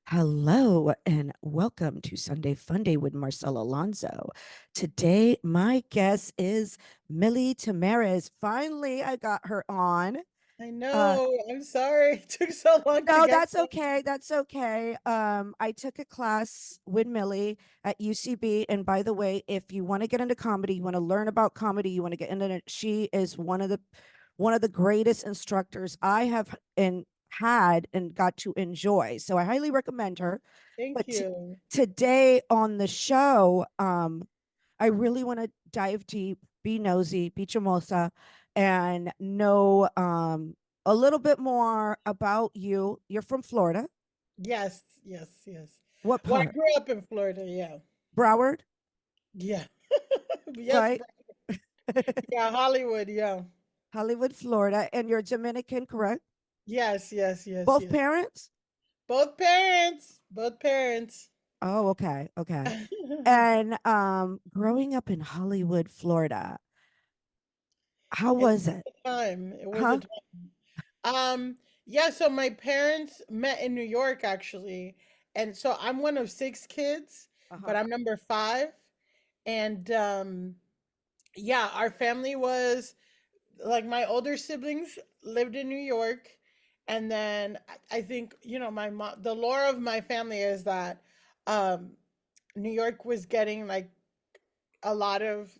Hello and welcome to Sunday Funday with Marcela Alonso. Today, my guest is Millie Tamarez. Finally, I got her on. I Uh, know. I'm sorry it took so long to no, get that's there. okay. That's okay. I took a class with Millie at UCB. And by the way, if you want to get into comedy, you want to learn about comedy, you want to get into it, she is one of the greatest instructors I have had and got to enjoy. So I highly recommend her. Thank But you. today on the show, I really want to dive deep, be nosy, be chamosa, and know a little bit more about you. You're from Florida. Yes, yes, yes. What Well, I part? grew up in Florida. Yeah. Broward, Yeah. Yes. right? Yeah. Hollywood. Yeah. Hollywood, Florida. And you're Dominican, correct? Yes, yes, yes, Both yes. parents? Both parents. Both parents. Oh, okay. Okay. And growing up in Hollywood, Florida, how It was was it? a time. It was a Huh? time. Yeah, so my parents met in New York actually. And so I'm one of six kids, Uh-huh. but I'm number five. And yeah, our family was like my older siblings lived in New York, and then I think my mom. The lore of my family is that um, New York was getting like a lot of.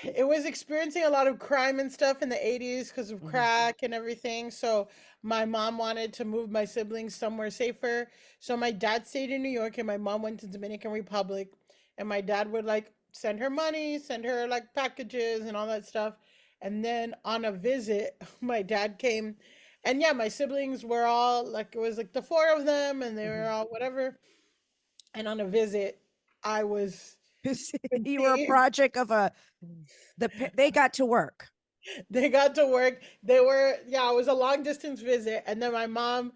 It was experiencing a lot of crime and stuff in the 80s because of Hmm. crack and everything. So my mom wanted to move my siblings somewhere safer. So my dad stayed in New York and my mom went to Dominican Republic. And my dad would like send her money, send her like packages and all that stuff. And then on a visit, my dad came, and yeah, my siblings were all like, it was like the four of them and they were Hmm. all whatever. And on a visit, I was You were a conceived. project of they got to work. They got to work. They were, yeah, it was a long distance visit. And then my mom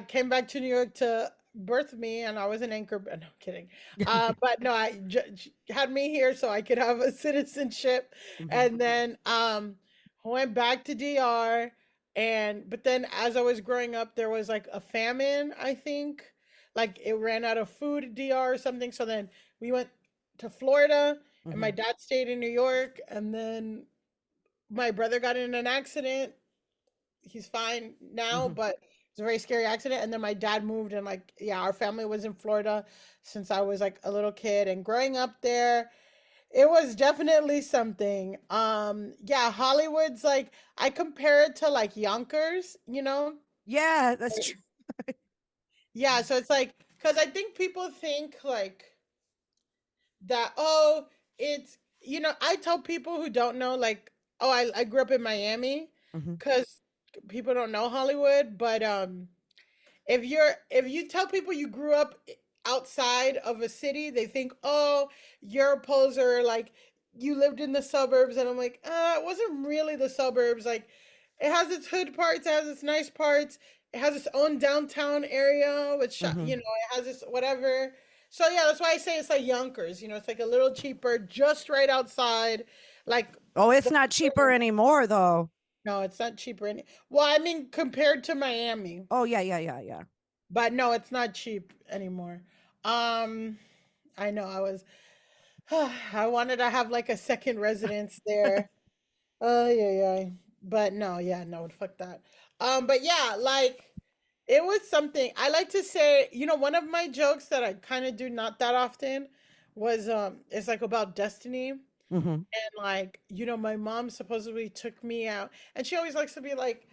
came back to New York to birth me, and I was an anchor. No, I'm kidding. But no, she had me here so I could have a citizenship. Hmm. And then went back to DR. But then as I was growing up, there was like a famine, I think. Like it ran out of food at DR or something. So then we went to Florida, and my Hmm. dad stayed in New York. And then my brother got in an accident. He's fine now, Hmm. but it's a very scary accident. And then my dad moved, and like, yeah, our family was in Florida since I was like a little kid. And growing up there, it was definitely something. Yeah, Hollywood's like, I compare it to like Yonkers, you know? Yeah, that's true. Yeah, so it's like, because I think people think like that, oh, it's, I tell people who don't know, like, oh, I grew up in Miami, Hmm. because people don't know Hollywood. But if you tell people you grew up outside of a city, they think, oh, you're a poser, like you lived in the suburbs. And I'm like, it wasn't really the suburbs. Like, it has its hood parts, it has its nice parts, it has its own downtown area, which Hmm. it has its whatever. So yeah, that's why I say it's like Yonkers. It's like a little cheaper, just right outside, like Oh, it's the not cheaper anymore, though. no, it's not cheaper. Well, I mean, compared to Miami, Oh, yeah, yeah, yeah, yeah. but no, it's not cheap anymore. Um, I know I was, I wanted to have like a second residence there. Oh yeah, yeah. But no, yeah, no, fuck that. But yeah, like it was something. I like to say, one of my jokes that I kind of do not that often was it's like about destiny. Hmm. And like, my mom supposedly took me out, and she always likes to be like,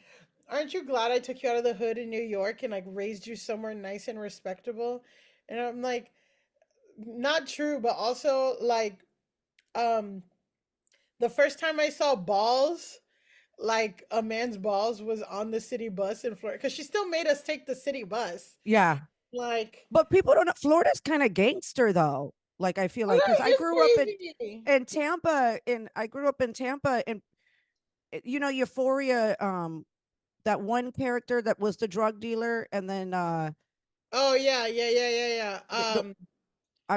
aren't you glad I took you out of the hood in New York and like raised you somewhere nice and respectable? And I'm like, not true, but also like um the first time I saw balls, like a man's balls, was on the city bus in Florida, because she still made us take the city bus. Yeah. Like, But people don't know Florida's kind of gangster, though. Like, I feel like, because oh, I grew up it's crazy. in Tampa, and I grew up in Tampa, and Euphoria, that one character that was the drug dealer, and then Oh yeah, yeah, yeah, yeah, yeah. the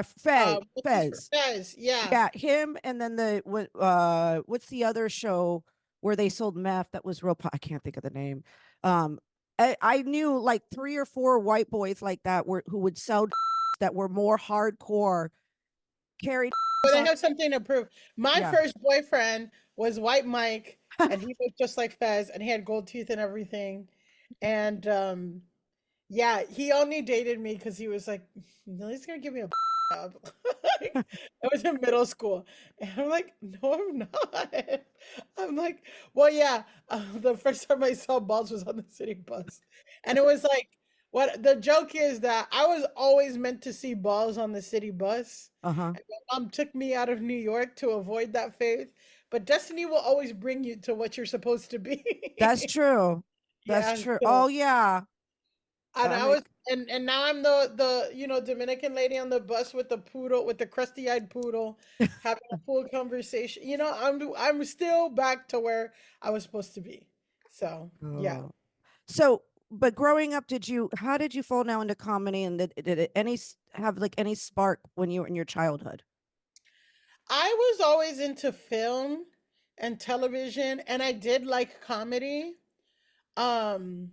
Fez, What's his Fez. Fez? Yeah. Yeah, him, and then what's the other show where they sold meth that was real. I can't think of the name. Um, I knew like 3 or 4 white boys like that were who would sell that were more hardcore, carried But they on. have something to prove. My Yeah. first boyfriend was White Mike, and he looked just like Fez, and he had gold teeth and everything. And yeah, he only dated me because he was like, no, he's gonna give me a job. Like, I was in middle school, and I'm like, no, I'm not. I'm like, well, yeah. The first time I saw balls was on the city bus, and it was like, what the joke is that I was always meant to see balls on the city bus. Uh-huh. And my mom took me out of New York to avoid that fate, but destiny will always bring you to what you're supposed to That's be. true. That's Yeah, true. so Oh yeah. and I I mean, was and now I'm the Dominican lady on the bus with the poodle with the crusty eyed poodle having a full conversation. I'm still back to where I was supposed to be. So yeah. oh. So, but growing up, how did you fall now into comedy, and did it have like any spark when you were in your childhood? I was always into film and television and I did like comedy. Um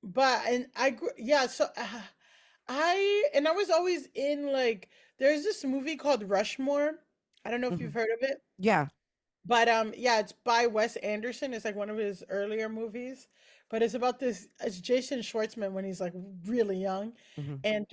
but and I grew yeah, so I was always in like there's this movie called Rushmore. I don't know if Hmm. you've heard of it. Yeah. But yeah, it's by Wes Anderson. It's like one of his earlier movies. But it's Jason Schwartzman when he's like really young. Hmm. And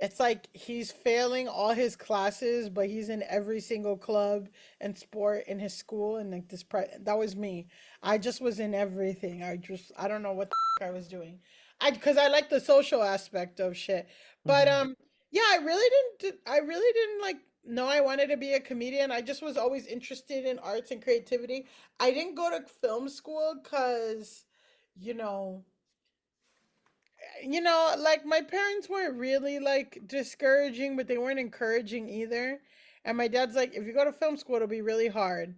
it's like he's failing all his classes, but he's in every single club and sport in his school. And like that was me. I just was in everything. I don't know what the I was doing. Because I like the social aspect of shit. But Hmm. yeah, I really didn't like know I wanted to be a comedian. I just was always interested in arts and creativity. I didn't go to film school because, you know, like my parents weren't really like discouraging, but they weren't encouraging either. And my dad's like, if you go to film school, it'll be really hard,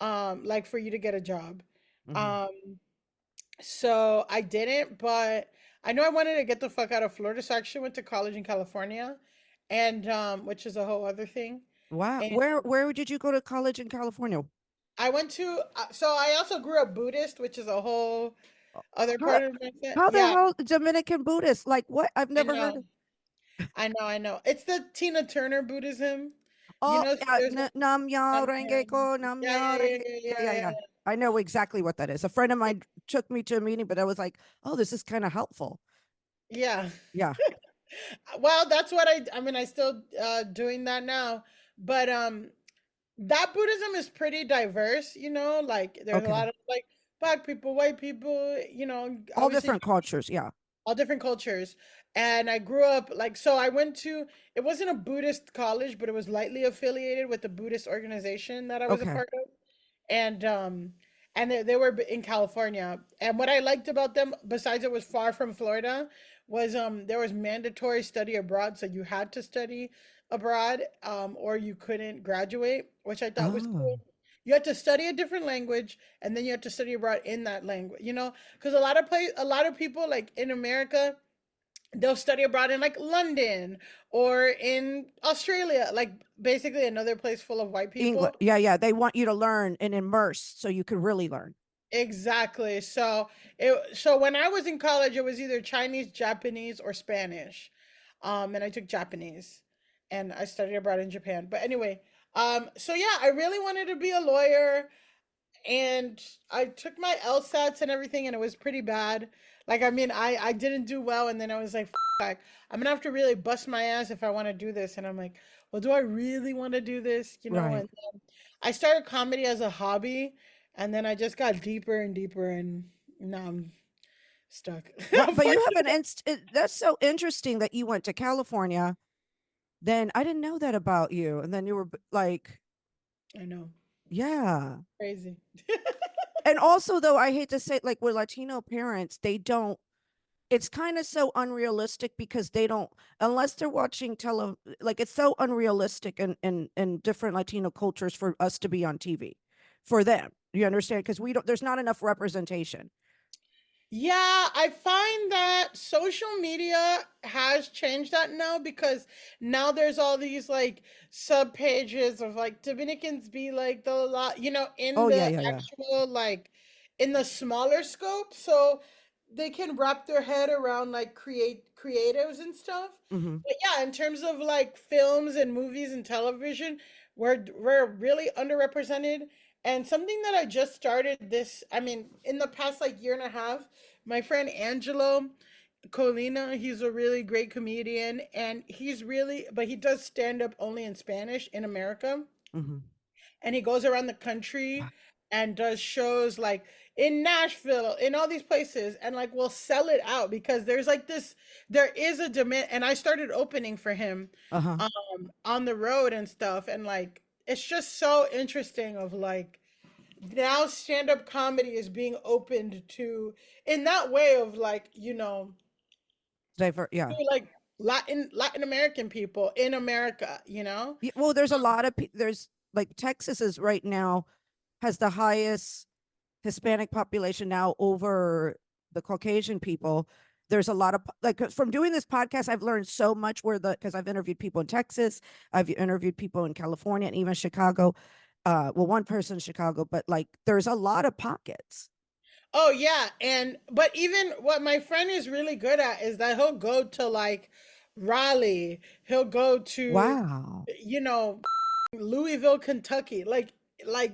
like for you to get a job. Hmm. Um, so I didn't, but I know I wanted to get the fuck out of Florida. So I actually went to college in California, and which is a whole other thing. Wow. And Where did you go to college in California? I went to, so I also grew up Buddhist, which is a whole other How the part of my, how the yeah, hell Dominican Buddhist? Like what? I've I never heard know. of. I know. It's the Tina Turner Buddhism. You Oh, know, yeah, there's like Nam Ya Renge Ko, Nam yeah, Ya yeah, yeah, Renge. yeah, Yeah, yeah, yeah, yeah, yeah. I know exactly what that is. A friend of yeah. mine took me to a meeting, but I was like, oh, this is kind of helpful. Yeah. Yeah. Well, that's what I mean, I still doing that now. But that Buddhism is pretty diverse, like there's a Okay. lot of like black people, white people, All obviously different cultures. Yeah. all different cultures. And I grew up like so I went to it wasn't a Buddhist college, but it was lightly affiliated with the Buddhist organization that I was a Okay. part of. And they were in California. And what I liked about them, besides it was far from Florida, was there was mandatory study abroad, so you had to study abroad, or you couldn't graduate, which I thought was cool. Oh. You had to study a different language, and then you had to study abroad in that language. Because a lot of people like in America, they'll study abroad in like London or in Australia, like basically another place full of white people. England. Yeah, yeah. They want you to learn and immerse so you could really learn. Exactly. So when I was in college, it was either Chinese, Japanese, or Spanish. And I took Japanese and I studied abroad in Japan. But anyway, so yeah, I really wanted to be a lawyer and I took my LSATs and everything and it was pretty bad. Like I mean, I didn't do well and then I was like, I'm gonna have to really bust my ass if I want to do this. And I'm like, well, do I really want to do this? Right. And I started comedy as a hobby, and then I just got deeper and deeper, and now I'm stuck. What, but you have Unfortunately, that's so interesting that you went to California. Then I didn't know that about you. And then you were like, I know, yeah. crazy. And also though, I hate to say like with Latino parents, they don't, it's kind of so unrealistic because they don't, unless they're watching like it's so unrealistic in different Latino cultures for us to be on TV for them. You understand? Because we don't, there's not enough representation. Yeah, I find that social media has changed that now because now there's all these like sub pages of like Dominicans be like the lot, in Oh yeah, the yeah, yeah. actual like in the smaller scope, so they can wrap their head around like creatives and stuff. Hmm. But yeah, in terms of like films and movies and television, we're really underrepresented. And something that I just started I mean, in the past like year and a half, my friend Angelo Colina, he's a really great comedian, and but he does stand up only in Spanish in America, Hmm. and he goes around the country and does shows like in Nashville, in all these places, and like will sell it out because there is a demand. And I started opening for him Uh-huh. on the road and stuff, and like it's just so interesting of like now stand-up comedy is being opened to in that way of like Yeah. to like Latin American people in America, Well, there's a lot of there's like Texas is right now has the highest Hispanic population now over the Caucasian people. There's a lot of like from doing this podcast, I've learned so much where because I've interviewed people in Texas, I've interviewed people in California and even Chicago. Well, one person in Chicago, but like there's a lot of pockets. Oh yeah, but even what my friend is really good at is that he'll go to like Raleigh, he'll go to Wow. you know Louisville, Kentucky, like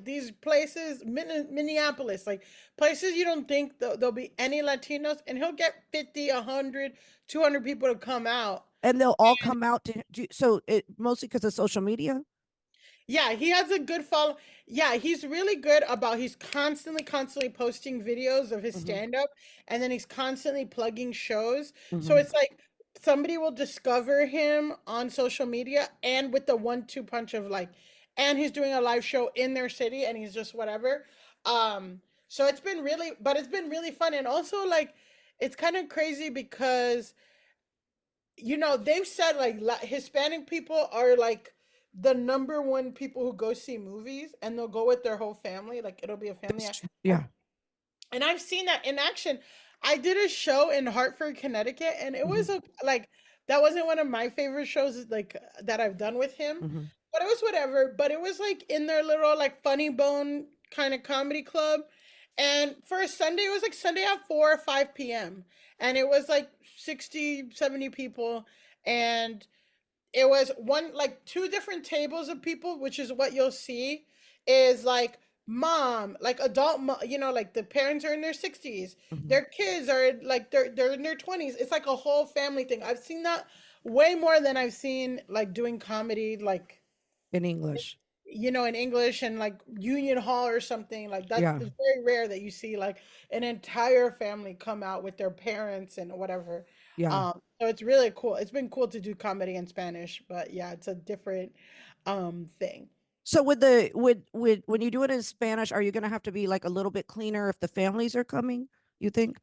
these places, Minneapolis, like places you don't think there'll be any Latinos, and he'll get 50, 100, 200 people to come out. And they'll all come out to do so it mostly because of social media. Yeah, he has a good follow. Yeah, he's really good about he's constantly posting videos of his Hmm. stand up, and then he's constantly plugging shows. So Hmm. it's like somebody will discover him on social media and with the 1-2 punch of like and he's doing a live show in their city and he's just whatever. So it's been really fun, and also like it's kind of crazy because they've said like Hispanic people are like the number one people who go see movies, and they'll go with their whole family. Like it'll be a family. That's true. Yeah. And I've seen that in action. I did a show in Hartford, Connecticut, and it Hmm. was like that wasn't one of my favorite shows like that I've done with him, Hmm. but it was whatever. But it was like in their little like funny bone kind of comedy club, and for a Sunday, it was like Sunday at 4 or 5 p.m. and it was like 60, 70 people, and it was one like two different tables of people, which is what you'll see is like mom, like like the parents are in their 60s, Hmm. their kids are like they're in their 20s. It's like a whole family thing. I've seen that way more than I've seen like doing comedy like In English. in English and like Union Hall or something like that. Yeah. It's very rare that you see like an entire family come out with their parents and whatever. Yeah. So it's really cool. It's been cool to do comedy in Spanish, but yeah, it's a different thing. So with the with when you do it in Spanish, are you going to have to be like a little bit cleaner if the families are coming? You think?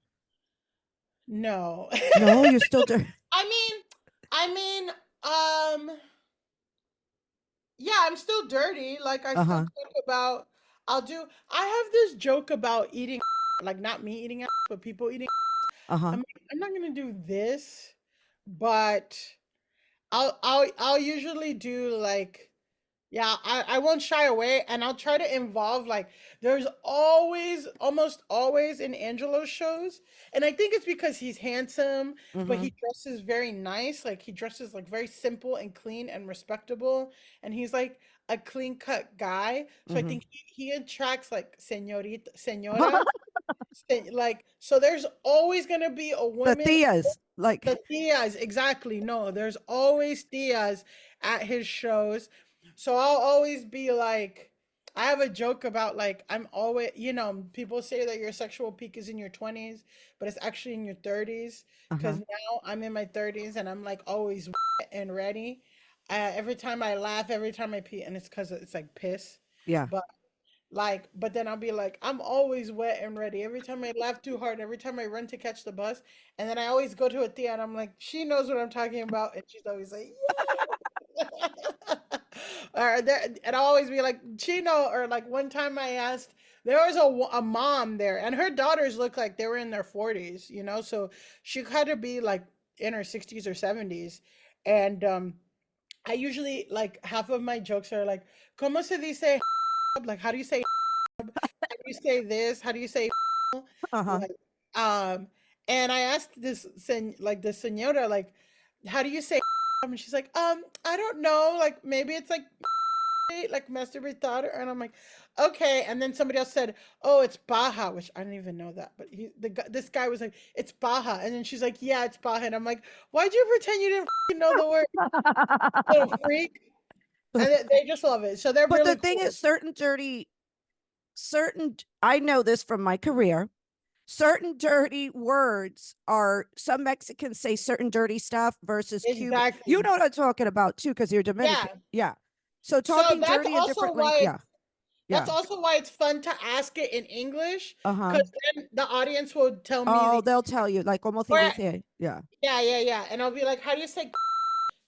No. No, you're still there. I mean, I mean, yeah, I'm still dirty. Like I Uh still huh. talk about I have this joke about eating like not me eating but people eating. Uh huh. I'm like, I'm not gonna do this, but I'll usually do like yeah, I won't shy away, and I'll try to involve like there's almost always in Angelo's shows, and I think it's because he's handsome, but Mm-hmm. he dresses very nice. Like he dresses like very simple and clean and respectable, and he's like a clean cut guy. So I Mm-hmm. think he attracts like señoras, like so. There's always gonna be a The woman. Theas, The like, tias, exactly. No, there's always tias at his shows. So I'll always be like, I have a joke about like, I'm always, people say that your sexual peak is in your 20s, but it's actually in your 30s. uh Because huh. now I'm in my 30s and I'm like always and ready. Every time I laugh, every time I pee, and it's because it's like piss. Yeah. But but then I'll be like, I'm always wet and ready. Every time I laugh too hard, every time I run to catch the bus, and then I always go to a Tia and I'm like, she knows what I'm talking about, and she's always like, or there, and I'll always be like, Chino, or like one time I asked there was a mom there, and her daughters looked like they were in their 40s, you know, so she had to be like in her 60s or 70s. And I usually like half of my jokes are like, "Cómo se dice?" Like, how do you say? How do you say this? How do you say? Uh-huh. Like, um, and I asked like the señora, like, how do you say? And she's like, I don't know. Like, maybe it's like masturbator. And I'm like, okay. And then somebody else said, oh, it's Baja, which I didn't even know that. But this guy was like, it's Baja. And then she's like, yeah, it's Baja. And I'm like, why'd you pretend you didn't know the word, little freak? And they just love it. So they're But really the thing cool. is, I know this from my career. Certain dirty words are, some Mexicans say certain dirty stuff versus Cuban. You Exactly. know what I'm talking about too, because you're Dominican. Yeah. Yeah. So So talking that's dirty in also different language. why Yeah. that's Yeah. also why it's fun to ask it in English, Uh-huh. because then the audience will tell me Oh, the they'll tell you like como se or dice. Yeah. yeah, yeah, yeah. And I'll be like, how do you say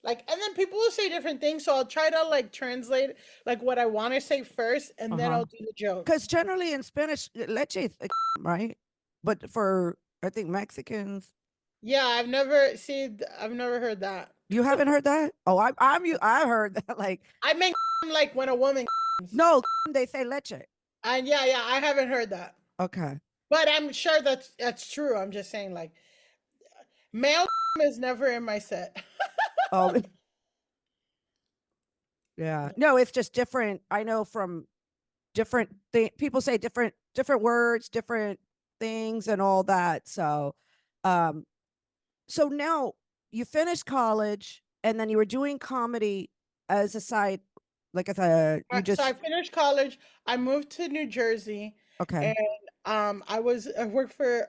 like, and then people will say different things, so I'll try to like translate like what I want to say first, and then Uh-huh. I'll do the joke. Because generally in Spanish, leche is right? But for I think Mexicans, Yeah, I've never heard that. you haven't heard that? Oh, I'm you. I heard that like I meant like when a woman, no, they say leche. and yeah, yeah, I haven't heard that, Okay. but I'm sure that's true. I'm just saying like male is never in my set. Oh, yeah. No, it's just different. I know from different people say different words, different things and all that. Um so now you finished college and then you were doing comedy as a side, like as a you So I just finished college. I moved to New Jersey, okay. and I worked for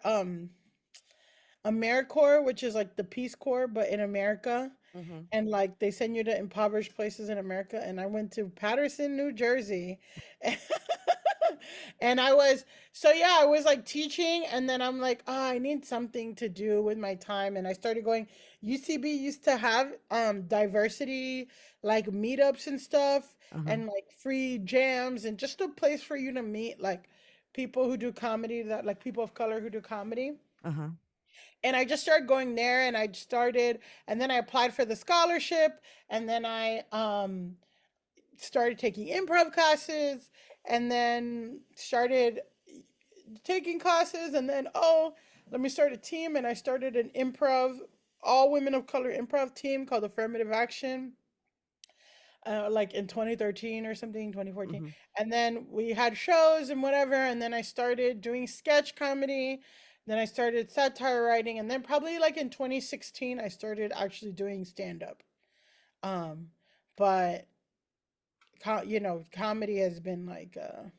AmeriCorps, which is like the Peace Corps, but in America. Mm-hmm. And like they send you to impoverished places in America. And I went to Patterson, New Jersey. And I was like teaching. And then I'm like, oh, I need something to do with my time. And I started going, UCB used to have diversity, like meetups and stuff, Uh-huh. and like free jams, and just a place for you to meet like people who do comedy, that like people of color who do comedy. Uh-huh. And I just started going there, and and then I applied for the scholarship, and then I started taking improv classes, and then started taking classes, and then, oh, let me start a team. And I started an improv, all women of color improv team called Affirmative Action, like in 2013 or something, 2014. Mm-hmm. And then we had shows and whatever. And then I started doing sketch comedy. Then I started satire writing. And then probably like in 2016, I started actually doing stand up. Um, but, comedy has been like a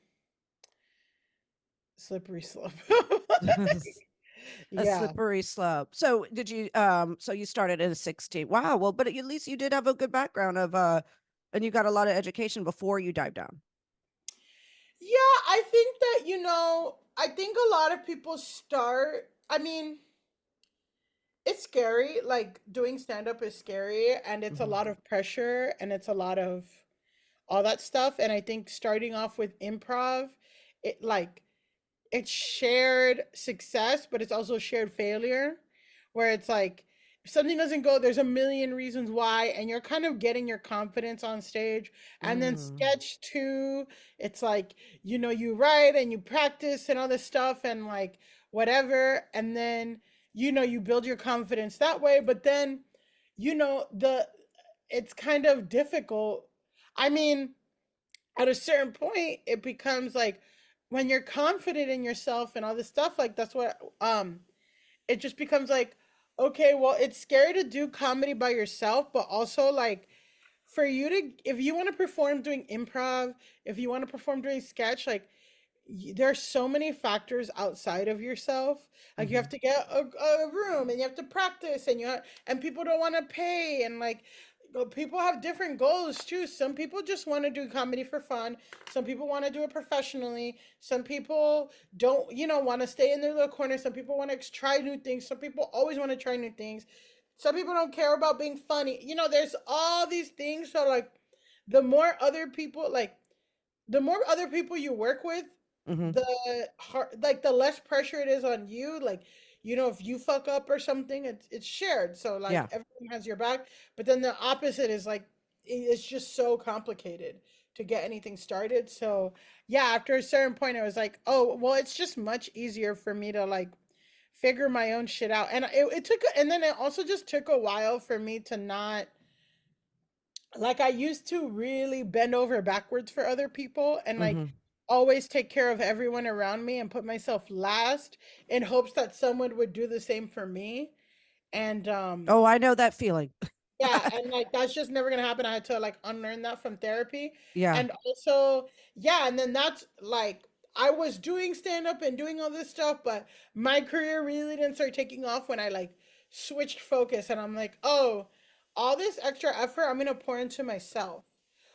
slippery slope. A Yeah. slippery slope. So did you so you started at 16. Wow. Well, but at least you did have a good background of and you got a lot of education before you dive down. Yeah, I think that, I think a lot of people start, I mean, it's scary. Like doing stand up is scary, and it's a Mm-hmm. lot of pressure, and it's a lot of all that stuff. And I think starting off with improv, it like it's shared success, but it's also shared failure, where it's like if something doesn't go, there's a million reasons why, and you're kind of getting your confidence on stage. And then Mm. sketch two, it's like, you write and you practice and all this stuff and like whatever, and then you build your confidence that way. But then, the it's kind of difficult. I mean, at a certain point it becomes like when you're confident in yourself and all this stuff, like that's what it just becomes like, okay, well, it's scary to do comedy by yourself, but also like for you to, if you want to perform doing improv, if you want to perform doing sketch, like there's so many factors outside of yourself. Like you Mm-hmm. have to get a room, and you have to practice, and people don't want to pay, and like people have different goals too. Some people just want to do comedy for fun. Some people want to do it professionally. Some people don't, want to stay in their little corner. Some people want to try new things. Some people always want to try new things. Some people don't care about being funny. There's all these things. So like the more other people like the more other people you work with, Mhm. the hard, like the less pressure it is on you. Like, if you fuck up or something, it's shared. So like Yeah. everyone has your back. But then the opposite is like it's just so complicated to get anything started. So yeah, after a certain point, I was like, oh well, it's just much easier for me to like figure my own shit out. And it took, and then it also just took a while for me to not, like, I used to really bend over backwards for other people and like Mhm. always take care of everyone around me and put myself last in hopes that someone would do the same for me. And Oh, I know that feeling. yeah, and like that's just never gonna happen. I had to like unlearn that from therapy. Yeah. And also, yeah, and then that's like I was doing stand up and doing all this stuff, but my career really didn't start taking off when I like switched focus and I'm like, oh, all this extra effort I'm gonna pour into myself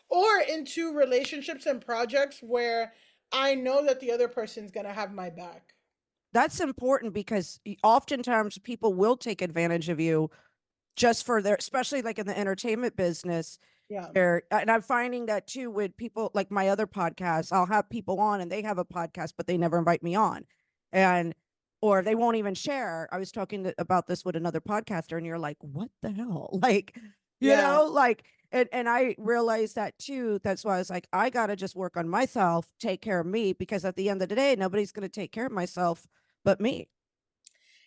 or into relationships and projects where I know that the other person's gonna have my back. That's important because oftentimes people will take advantage of you just for their, especially like in the entertainment business. Yeah. And I'm finding that too with people like my other podcasts. I'll have people on and they have a podcast, but they never invite me on. And or they won't even share. I was talking about this with another podcaster, and you're like, what the hell? Like, Yeah. like, and I realized that too. That's why I was like, I gotta just work on myself, take care of me, because at the end of the day, nobody's gonna take care of myself but me.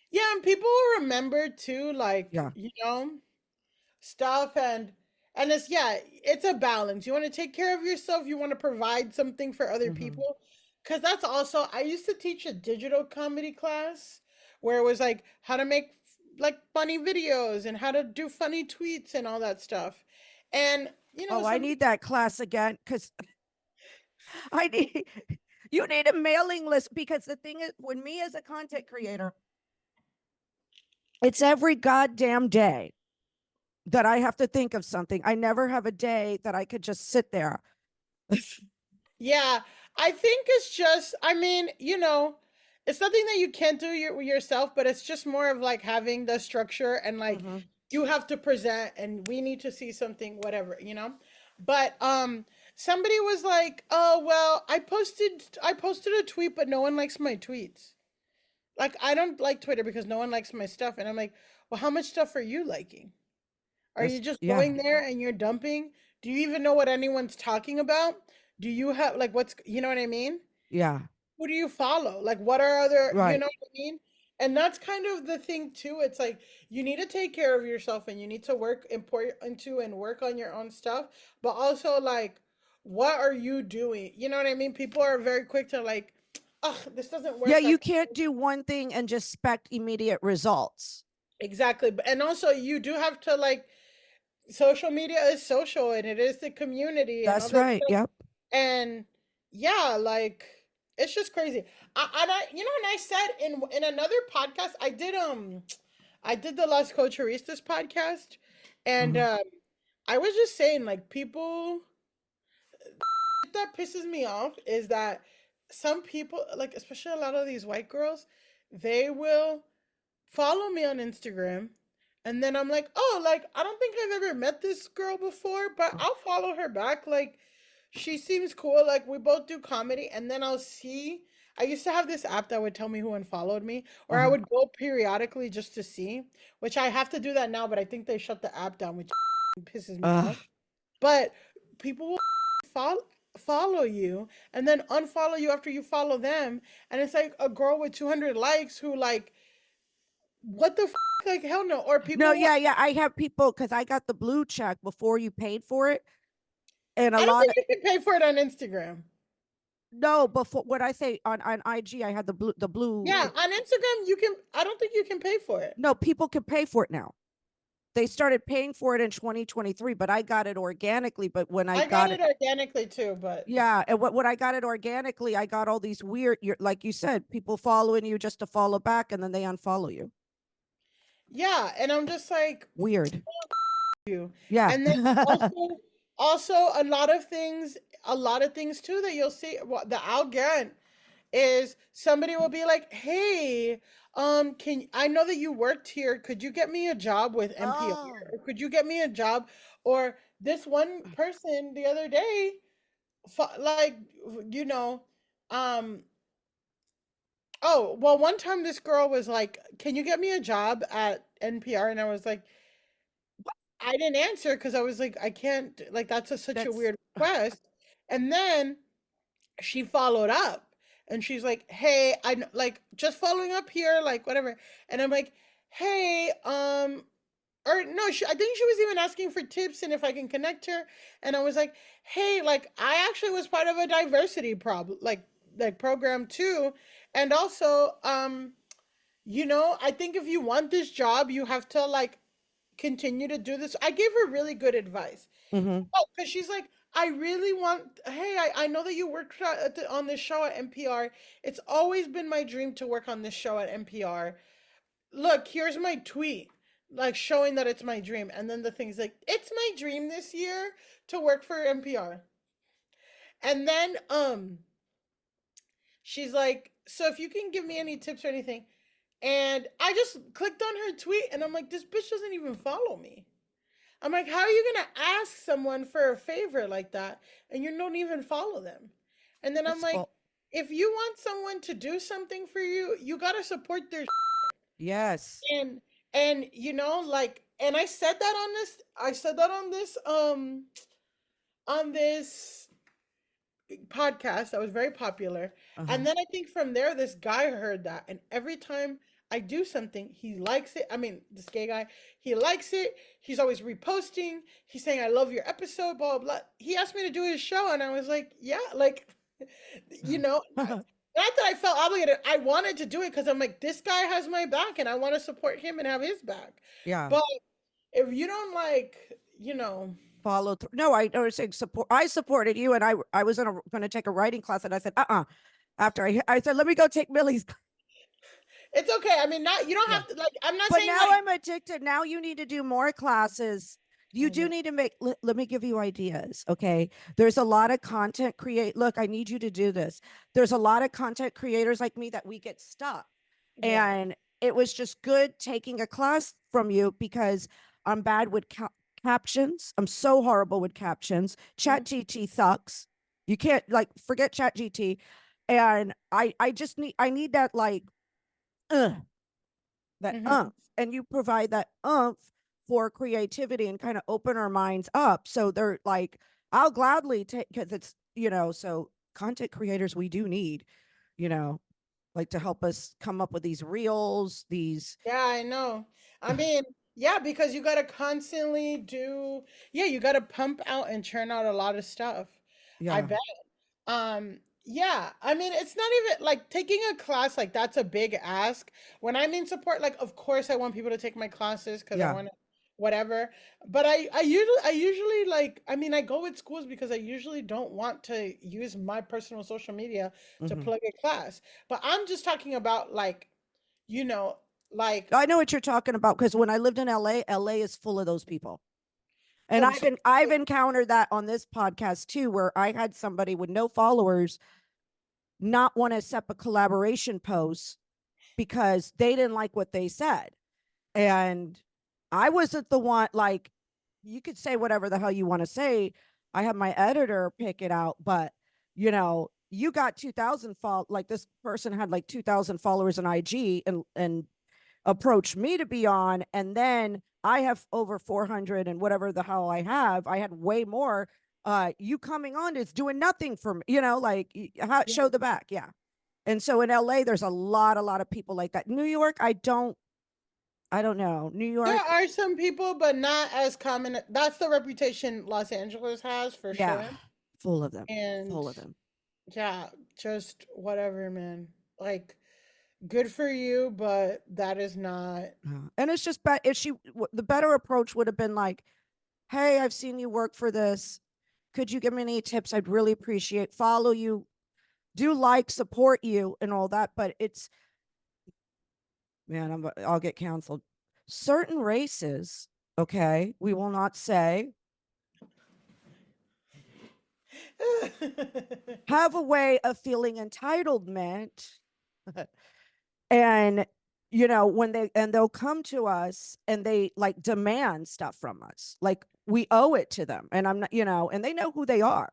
Yeah, and people will remember too, like, Yeah. stuff, and it's, yeah, it's a balance. You want to take care of yourself, you want to provide something for other Hmm. people, because that's also, I used to teach a digital comedy class where it was like how to make like funny videos and how to do funny tweets and all that stuff. And Oh, I some need that class again because I need you need a mailing list because the thing is, when me as a content creator, it's every goddamn day that I have to think of something. I never have a day that I could just sit there. Yeah, I think it's just, I mean, it's nothing that you can't do yourself, but it's just more of like having the structure and like Hmm. you have to present and we need to see something, whatever. But somebody was like, "Oh, well, I posted a tweet, but no one likes my tweets." Like I don't like Twitter because no one likes my stuff, and I'm like, "Well, how much stuff are you liking? Are you That's just yeah, going there and you're dumping? Do you even know what anyone's talking about? Do you have like what's, you know what I mean? yeah, Who do you follow? Like what are other, you right. know what I mean? And that's kind of the thing too. It's like you need to take care of yourself and you need to work import into and work on your own stuff, but also like what are you doing? You know what I mean? People are very quick to like, oh, this doesn't Yeah, work. you can't do one thing and just expect immediate results. Exactly. And also you do have to like social media is social and it is the community and all That's that right. stuff. Yep. And yeah, like it's just crazy. And I said in another podcast, I did the Las Culturistas podcast, and Hmm. I was just saying like people that pisses me off is that some people, like especially a lot of these white girls, they will follow me on Instagram. And then I'm like, oh, like, I don't think I've ever met this girl before, but I'll follow her back. Like, she seems cool. Like, we both do comedy. And then I'll see. I used to have this app that would tell me who unfollowed me, or I Uh-huh. would go periodically just to see, which I have to do that now, but I think they shut the app down, which pisses me Uh, off. But people will follow you and then unfollow you after you follow them. And it's like a girl with 200 likes who, like, what the like hell no, or no, people will, yeah, yeah. I have people because I got the blue check before you paid for it, and a I don't lot think of you can pay for it on Instagram. no before what I say on IG, I had the blue. Yeah, on Instagram you can, I don't think you can pay for it. No, people can pay for it now. They started paying for it in 2023, but I got it organically. But when I I got got it, it organically too, but yeah, and when I got it organically, I got all these weird, like you said, people following you just to follow back, and then they unfollow you. yeah, and I'm just like Weird. you. Yeah. And then also a lot of things too that you'll see what the I'll get is somebody will be like, "Hey, can I know that you worked here? Could you get me a job with NPR? Oh. Or could you get me a job?" Or this one person the other day, like, you know, Oh, well, one time this girl was like, "Can you get me a job at NPR?" And I was like, I didn't answer because I was like, I can't, like, that's such a That's weird request. And then she followed up and she's like, "Hey, like just following up here, like whatever." And I'm like, "Hey, or no, I think she was even asking for tips and if I can connect her." And I was like, "Hey, like I actually was part of a diversity problem, like program too, and also, I think if you want this job, you have to like continue to do this." I gave her really good advice. mm-hmm. Oh, because she's like, I really want, hey, I know that you worked on this show at NPR. It's always been my dream to work on this show at NPR. Look, here's my tweet, like showing that it's my dream. And then the thing's like, it's my dream this year to work for NPR. And then she's like, so if you can give me any tips or anything. And I just clicked on her tweet and I'm like, this bitch doesn't even follow me. I'm like, how are you gonna ask someone for a favor like that and you don't even follow them? And then I'm That's like, well, if you want someone to do something for you, you gotta support their yes. and like, and I said that on this podcast that was very popular. Uh-huh. And then I think from there, this guy heard that. And every time I do something, he likes it. I mean, this gay guy, he likes it. He's always reposting. He's saying, I love your episode, blah, blah, blah. He asked me to do his show. And I was like, yeah, like, not that I felt obligated. I wanted to do it because I'm like, this guy has my back and I want to support him and have his back. Yeah. But if you don't like, you know, Follow through. No, I was saying support. I supported you, and I was going to take a writing class, and I said, After I said, let me go take Millie's. it's okay. I mean, not, you don't Yeah. have to, like, I'm not But saying now like, I'm addicted. Now you need to do more classes. You I do know. need to make, let me give you ideas. Okay. There's a lot of content create. Look, I need you to do this. There's a lot of content creators like me that we get stuck. Yeah. And it was just good taking a class from you because I'm bad with captions. I'm so horrible with captions. Mhm. Chat GT sucks. You can't like forget Chat GT. And I just I need that like, uh, that Mhm. and you provide that for creativity and kind of open our minds up so they're like, I'll gladly take, because it's, so content creators we do need, you know like to help us come up with these reels, these. Yeah, I know. I mean, yeah, because you gotta constantly do, yeah, you gotta pump out and churn out a lot of stuff. I Yeah. bet. Yeah, I mean, it's not even like taking a class, like that's a big ask. When I'm in support, like of course I want people to take my classes because I Yeah. want to whatever. But I usually like, I mean, I go with schools because I usually don't want to use my personal social media to Hmm. plug a class. But I'm just talking about like, you know, like I know what you're talking about because when I lived in LA is full of those people. And oh, I've so been I've encountered that on this podcast too, where I had somebody with no followers not want to accept a collaboration post because they didn't like what they said. And I wasn't the one, like, you could say whatever the hell you want to say. I have my editor pick it out, but you got 2000 like this person had like 2000 followers on IG and approached me to be on, and then I have over 400 and whatever the hell I have. I had way more. You coming on is doing nothing for me, like yeah. show the back. Yeah. And so in LA, there's a lot of people like that. New York, I don't know. New There York, are some people, but not as common. That's the reputation Los Angeles has for yeah, sure. full of them, And full of them. yeah, just whatever, man. Like, good for you, but that is not. And it's just if the better approach would have been like, hey, I've seen you work for this. Could you give me any tips? I'd really appreciate. Follow you, do like, support you, and all that. But it's, man, I'll get canceled. Certain races, okay, we will not say, have a way of feeling entitlement. And when they'll come to us and they like demand stuff from us, like we owe it to them, and I'm not, and they know who they are.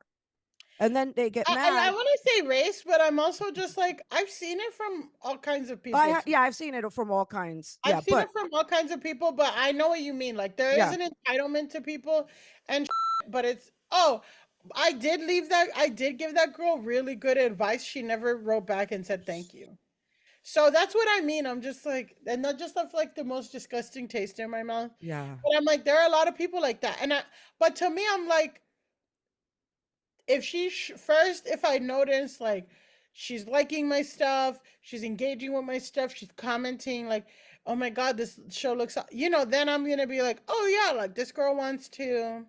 and then they get I mad. want to say race, but I'm also just like I've seen it from all kinds of people too. Yeah, I've seen it from all kinds. I've Yeah, seen but it from all kinds of people, but I know what you mean. Like there is yeah, an entitlement to people and but it's I did leave that I did give that girl really good advice. She never wrote back and said thank you. So that's what I mean. I'm just like, and not just of like the most disgusting taste in my mouth, yeah, but I'm like, there are a lot of people like that. But to me, I'm like, if first, if I notice like she's liking my stuff, she's engaging with my stuff, she's commenting like, oh my God, this show looks, then I'm going to be like, oh yeah, like this girl wants to,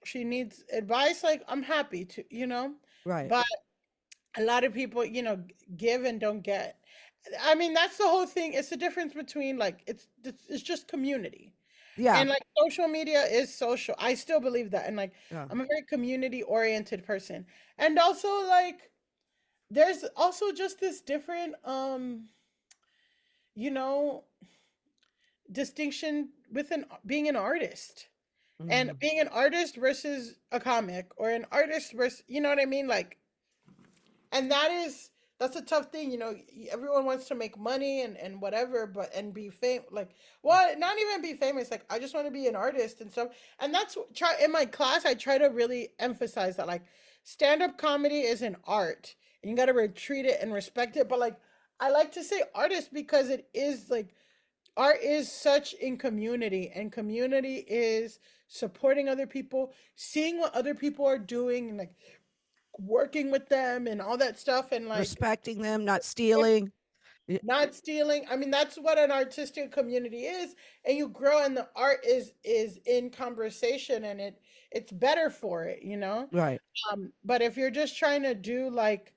she needs advice. Like, I'm happy to. right. But a lot of people, give and don't get. I mean, that's the whole thing. It's the difference between like it's just community. Yeah, And like social media is social. I still believe that. And like yeah. I'm a very community oriented person. And also like there's also just this different you know, distinction with an being an artist. And Mhm. being an artist versus a comic or an artist versus, you know what I mean? Like, and that's a tough thing, everyone wants to make money and whatever, but and be famous, like, well, not even be famous, like I just want to be an artist and stuff. And that's try in my class I try to really emphasize that, like, stand-up comedy is an art and you got to treat it and respect it. But like I like to say artist because it is like art is such in community, and community is supporting other people, seeing what other people are doing, and like working with them and all that stuff, and like Respecting them, not if stealing. Y- not stealing. I mean, that's what an artistic community is. And you grow, and the art is in conversation, and it's better for it. Right. But if you're just trying to do like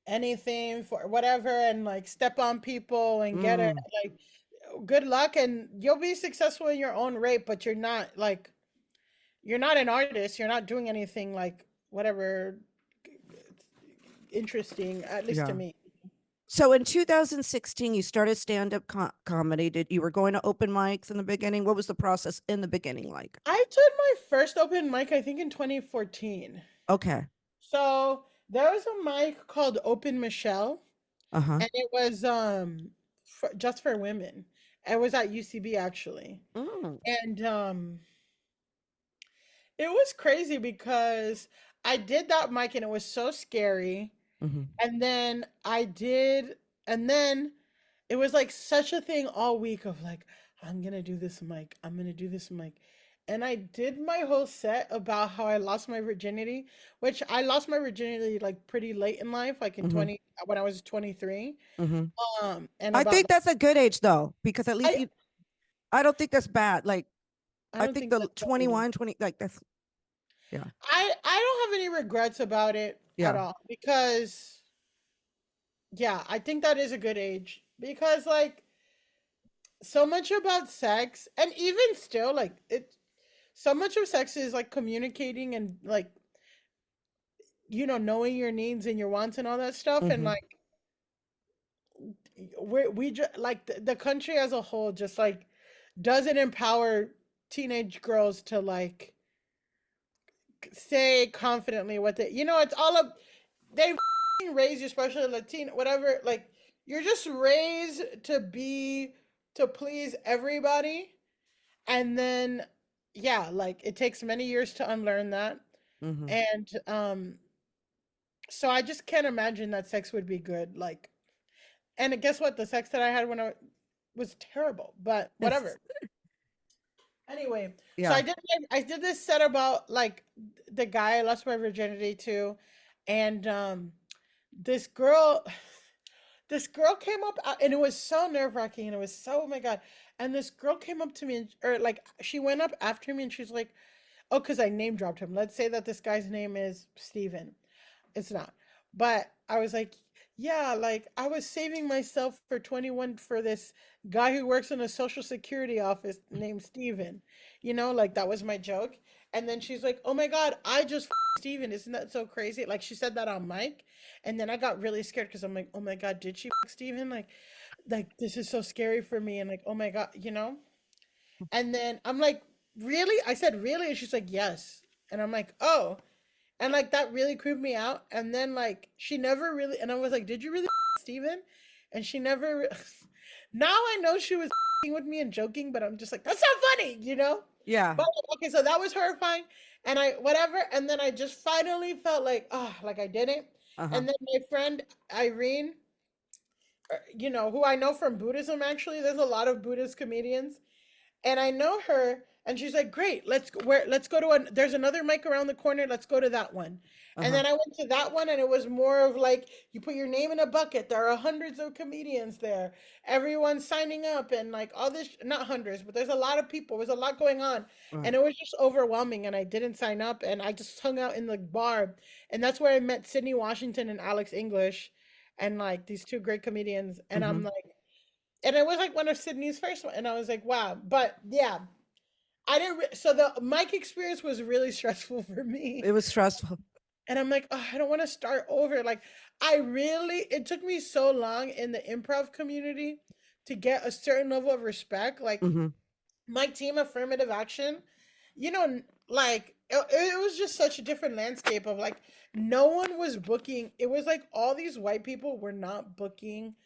anything for whatever and like step on people and get it, Mm, like, good luck, and you'll be successful in your own rate, but you're not an artist, you're not doing anything like whatever interesting, at least to yeah. me. So in 2016, you started stand-up comedy. Did you were going to open mics in the beginning? What was the process in the beginning like? I did my first open mic, I think, in 2014. Okay. So there was a mic called Open Michelle, Uh-huh. and it was just for women. It was at UCB actually, Mm, and it was crazy because I did that mic and it was so scary. hmm. And then and then it was like such a thing all week of like, I'm gonna do this mic, I'm gonna do this mic. And I did my whole set about how I lost my virginity, which I lost my virginity like pretty late in life, like in Hmm. 20, when I was 23. Hmm. And I about think that's a good age though, because at least I you, I don't think that's bad. Like, I I don't think think the that's bad either. 21, 20, like that's, yeah, I don't have any regrets about it at yeah. all because yeah, I think that is a good age because like so much about sex, and even still like it, so much of sex is like communicating and like, knowing your needs and your wants and all that stuff. And Hmm. like we just like the country as a whole just like doesn't empower teenage girls to like say confidently what they, it's all up, they raise you, especially Latino, whatever, like you're just raised to please everybody. And then yeah, like it takes many years to unlearn that. Hmm. And so I just can't imagine that sex would be good, like, and guess what, the sex that I had when I was terrible, but Yes. whatever. Anyway, so Yeah. I did this set about like the guy I lost my virginity to. And this girl this girl came up, and it was so nerve-wracking, and it was so, oh my God. And this girl came up to me, or like she went up after me, and she's like, oh, because I name dropped him. Let's say that this guy's name is Steven. It's not. But I was like, yeah, like I was saving myself for 21 for this guy who works in a social security office named Steven. Like that was my joke. And then she's like, oh my God, I just Steven. Isn't that so crazy? Like she said that on mic. And then I got really scared because I'm like, oh my God, did she Steven? Like this is so scary for me. And like, oh my God. And then I'm like, really? I said, really? And she's like, yes. And I'm like, oh. And like that really creeped me out. And then like she never really, and I was like, did you really Steven? And she never, now I know she was with me and joking, but I'm just like, that's not funny, you know? Yeah. But okay, so that was horrifying. And I, whatever. And then I just finally felt like, ah, like I did it. Uh-huh. And then my friend Irene, you know, who I know from Buddhism actually, there's a lot of Buddhist comedians and I know her, and she's like, "Great, let's go to there's another mic around the corner. Let's go to that one." And Uh-huh. then I went to that one, and it was more of like you put your name in a bucket. There are hundreds of comedians there. Everyone's signing up, and like all this, not hundreds, but there's a lot of people. There's a lot going on, and Right. it was just overwhelming. And I didn't sign up, and I just hung out in the bar, and that's where I met Sydney Washington and Alex English, and like these two great comedians. And I'm Mm-hmm. like, and it was like one of Sydney's first one, and I was like, wow. But yeah, I didn't. So the mic experience was really stressful for me, It was stressful. and I'm like, oh, I don't want to start over. Like, I really. It took me so long in the improv community to get a certain level of respect. Like Mm-hmm. my team, affirmative action. You know, like it was just such a different landscape of like no one was booking. It was like all these white people were not booking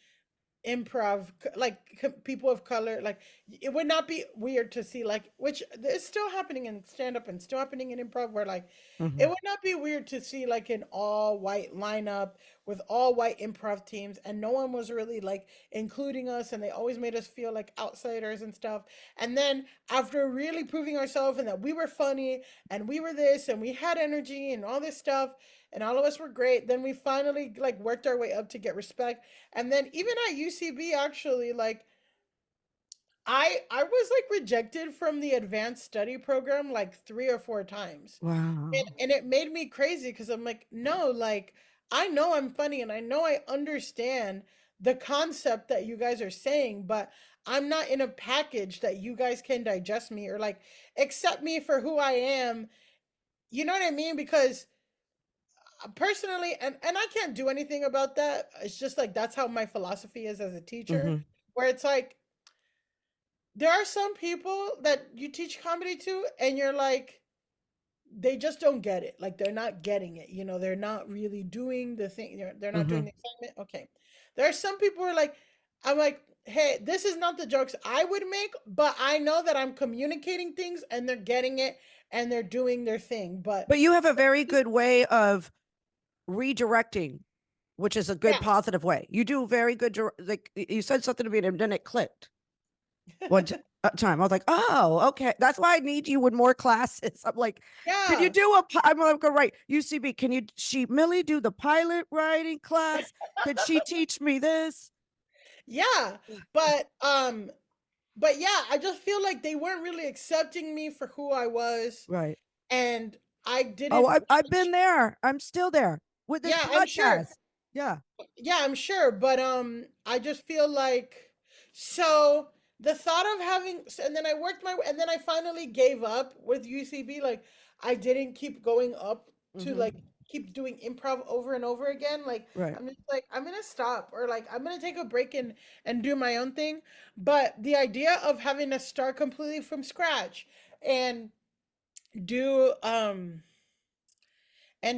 improv like people of color, like it would not be weird to see like, which is still happening in stand up and still happening in improv, where like it Mm-hmm. would not be weird to see like an all white lineup with all white improv teams, and no one was really like including us, and they always made us feel like outsiders and stuff. And then after really proving ourselves and that we were funny and we were this and we had energy and all this stuff and all of us were great, then we finally like worked our way up to get respect. And then even at UCB, actually, like I was like rejected from the advanced study program like 3 or 4 times. Wow. And it made me crazy because I'm like, no, like I know I'm funny and I know I understand the concept that you guys are saying, but I'm not in a package that you guys can digest me or like accept me for who I am. You know what I mean? Because personally, and I can't do anything about that. It's just like that's how my philosophy is as a teacher, Mm-hmm. where it's like there are some people that you teach comedy to and you're like they just don't get it. Like they're not getting it. You know, they're not really doing the thing. They're not Mm-hmm. doing the assignment. Okay. There are some people who are like, I'm like, hey, this is not the jokes I would make, but I know that I'm communicating things and they're getting it and they're doing their thing. But But you have a very good way of redirecting, which is a good yeah. positive way. You do very good. Like you said something to me, and then it clicked one time. I was like, oh, okay. That's why I need you with more classes. I'm like, can you Yeah. do a? I'm gonna go right. UCB. Can you? She Millie do the pilot writing class? Could she teach me this? Yeah. But yeah, I just feel like they weren't really accepting me for who I was, Right. and I Oh, didn't I've teach. been there. I'm still there with this Yeah, I'm sure. podcast. Yeah. Yeah, I'm sure, but I just feel like so the thought of having and then I worked my and then I finally gave up with UCB. Like I didn't keep going up to Mm-hmm. like keep doing improv over and over again. Like Right. I'm just like I'm gonna stop or like I'm gonna take a break and do my own thing. But the idea of having to start completely from scratch and do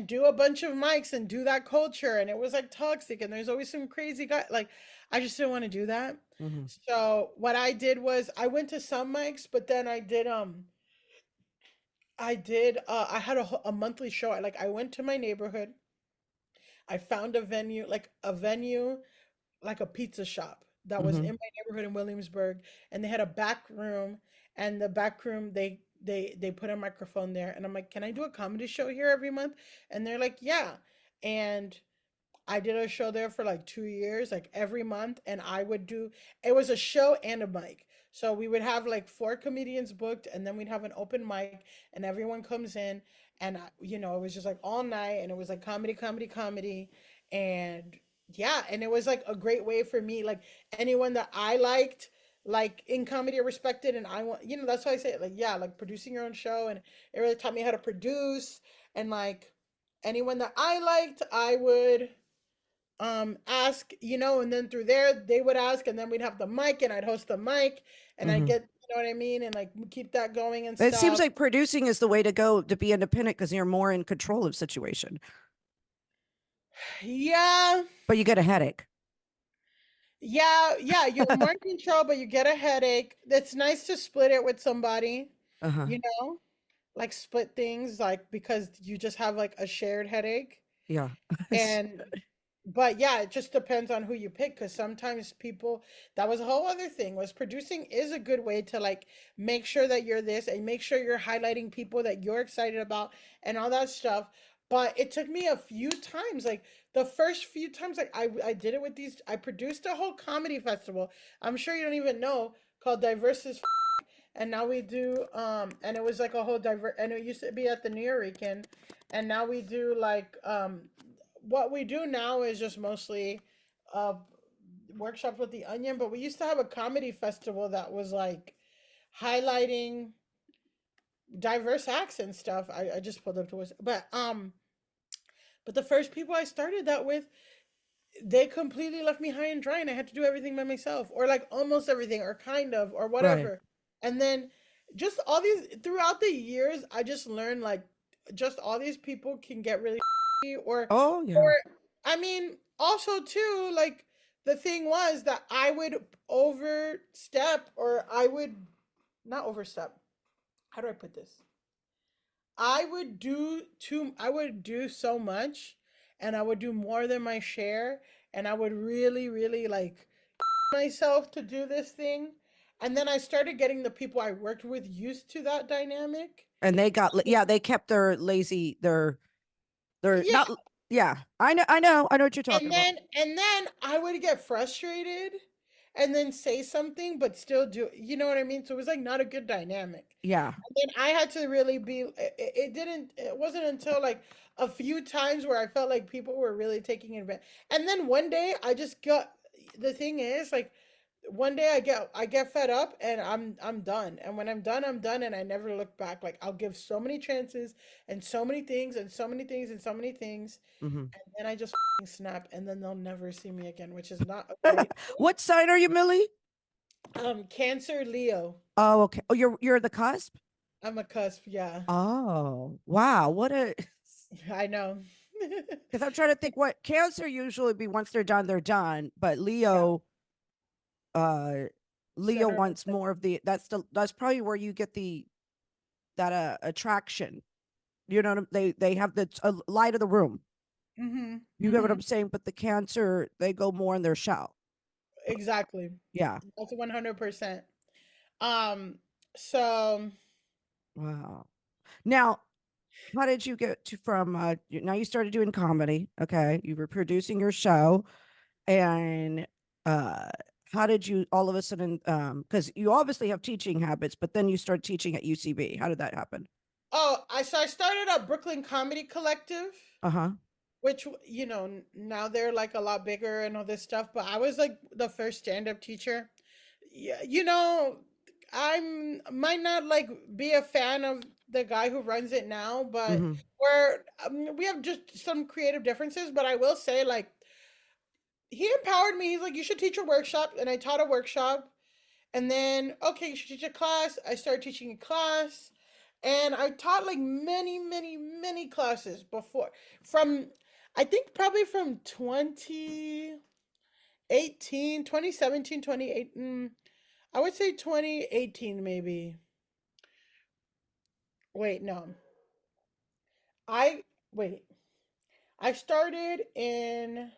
do a bunch of mics and do that culture, and it was like toxic and there's always some crazy guy, like I just didn't want to do that. Mm-hmm. So what I did was I went to some mics, but then I had a monthly show. I went to my neighborhood. I found a venue, like a pizza shop that was Mm-hmm. in my neighborhood in Williamsburg, and they had a back room, and the back room they put a microphone there, and I'm like, "Can I do a comedy show here every month?" And they're like, "Yeah." And I did a show there for like 2 years, like every month, and I would do it was a show and a mic. So we would have like 4 comedians booked, and then we'd have an open mic, and everyone comes in, and it was just like all night, and it was like comedy, comedy, comedy, and yeah, and it was like a great way for me, like anyone that I liked, like in comedy or respected, and I want, that's why I say it, like yeah, like producing your own show, and it really taught me how to produce, and like anyone that I liked, I would ask, and then through there they would ask, and then we'd have the mic and I'd host the mic, and I'd Mm-hmm. get You know what I mean? And like keep that going and It seems stuff. like producing is the way to go to be independent because you're more in control of situation, Yeah. but you get a headache. Yeah, you're more in control, but you get a headache. It's nice to split it with somebody, Uh-huh. you know, like split things, like because you just have like a shared headache. Yeah. And but yeah, it just depends on who you pick because sometimes people, that was a whole other thing, was producing is a good way to like make sure that you're this and make sure you're highlighting people that you're excited about and all that stuff. But it took me a few times, like the first few times, like I did it with these, I produced a whole comedy festival. I'm sure you don't even know, called Diverse as and now we do and it was like a whole diver and it used to be at the New Yorican, and now we do like what we do now is just mostly uh workshops with the Onion, but we used to have a comedy festival that was like highlighting diverse acts and stuff. I just pulled up to us, but the first people I started that with, they completely left me high and dry and I had to do everything by myself, or like almost everything, or kind of, or Right. whatever. And then just all these throughout the years, I just learned like just all these people can get really Oh, yeah. or I mean, also too, like the thing was that I would overstep, or I would not overstep. How do I put this? I would do so much, and I would do more than my share, and I would really really like myself to do this thing. And then I started getting the people I worked with used to that dynamic. And they got, yeah, they kept their lazy, their Yeah, not, yeah. I know what you're talking and about. then I would get frustrated and then say something but still do, you know what I mean? So it was like not a good dynamic. Yeah. And I had to really be it wasn't until like a few times where I felt like people were really taking advantage. And then one day I just got, the thing is like one day I get fed up and I'm done. And when I'm done, I'm done, and I never look back. Like I'll give so many chances and so many things and so many things and so many things, Hmm. and then I just snap, and then they'll never see me again, which is not a great thing. What sign are you, Millie? Cancer Leo. Oh, okay. Oh, you're the cusp. I'm a cusp, yeah. Oh, wow. What a, I know. because I'm trying to think what Cancer usually be once they're done, but Yeah. uh, Leo Center of wants more of the, that's probably where you get that attraction. You know, they have the light of the room. mm-hmm. You get what Mm-hmm. I'm saying? But the Cancer, they go more in their shell. Exactly. Yeah. That's 100%. Um, so Wow. Now, how did you get to from now you started doing comedy, okay? You were producing your show, and uh how did you all of a sudden because you obviously have teaching habits, but then you start teaching at UCB. How did that happen? I started a Brooklyn Comedy Collective, Uh-huh. which now they're like a lot bigger and all this stuff, but I was like the first stand-up teacher. Yeah, I'm might not like be a fan of the guy who runs it now, but Mm-hmm. we have just some creative differences. But I will say, like, he empowered me. He's like, you should teach a workshop, and I taught a workshop. And then, okay, you should teach a class. I started teaching a class, and I taught like many, many, many classes before. From, I think probably from 2018, 2017, 2018. I would say 2018 maybe. Wait, no. I wait. I started in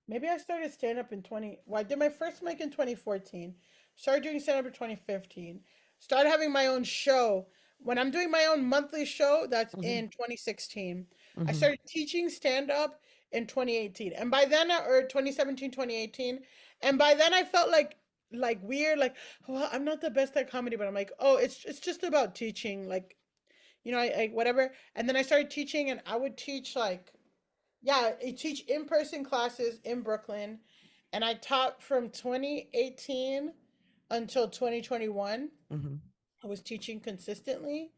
Maybe I started stand up in 20. Well, I did my first mic in 2014. Started doing stand up in 2015. Started having my own show. When I'm doing my own monthly show, that's Mm-hmm. in 2016. I Mm-hmm. started teaching stand up in 2018. And by then, or 2017, 2018, and by then I felt like weird, like, well, I'm not the best at comedy, but I'm like, oh, it's just about teaching, like, I whatever. And then I started teaching, and I would teach like, yeah, I teach in-person classes in Brooklyn, and I taught from 2018 until 2021. Mm-hmm. I was teaching consistently,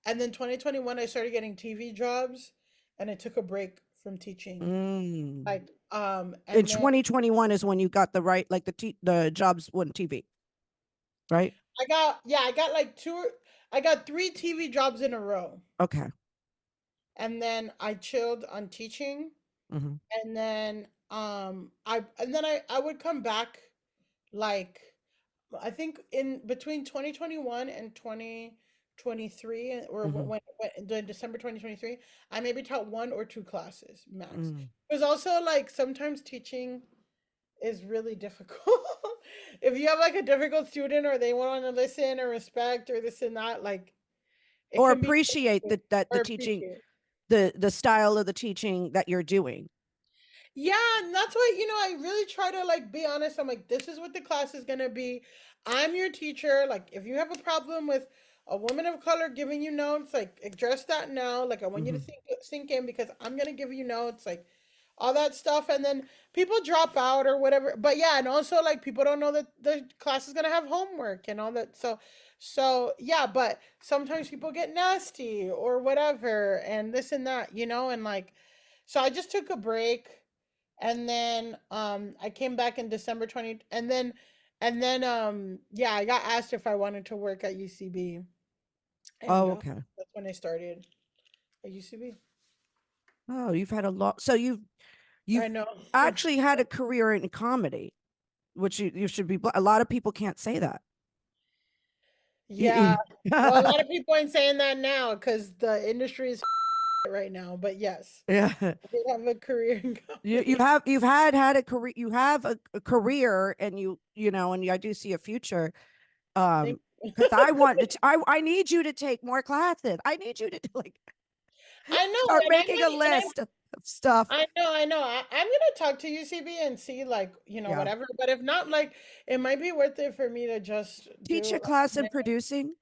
and then 2021 I started getting TV jobs, and I took a break from teaching. Mm. Like, In and then 2021 is when you got the right, like the jobs went TV, right? I got like I got 3 TV jobs in a row. Okay. And then I chilled on teaching. Hmm. And then I would come back like I think in between 2021 and 2023 or Hmm. when December 2023, I maybe taught 1 or 2 classes max. Mm. Because also like sometimes teaching is really difficult. If you have like a difficult student or they want to listen or respect or this and that, like it Or can be appreciate that or the teaching, appreciate. the style of the teaching that you're doing. Yeah, and that's why, I really try to like be honest. I'm like, this is what the class is gonna be. I'm your teacher. Like, if you have a problem with a woman of color giving you notes, like address that now. Like, I want you to Hmm. sink in because I'm gonna give you notes, like all that stuff. And then people drop out or whatever. But yeah, and also like people don't know that the class is gonna have homework and all that. So yeah, but sometimes people get nasty or whatever and this and that, and like so I just took a break and then I came back in December 20 and then yeah, I got asked if I wanted to work at UCB and Oh, okay. that's when I started at UCB. Oh, you've had a lot. So I you've know. actually had a career in comedy, which you should be. A lot of people can't say that. Yeah. Well, a lot of people ain't saying that now cuz the industry is right now, but yes. Yeah. I did have a career in You comedy. have had a career. You have a career, and and I do see a future. Thank Because I want to, I need you to take more classes. I need you to like I know, start and I making a might, and list of stuff. I know. I'm gonna talk to UCB and see, like, Yeah, whatever. But if not, like, it might be worth it for me to just teach do a like class in producing.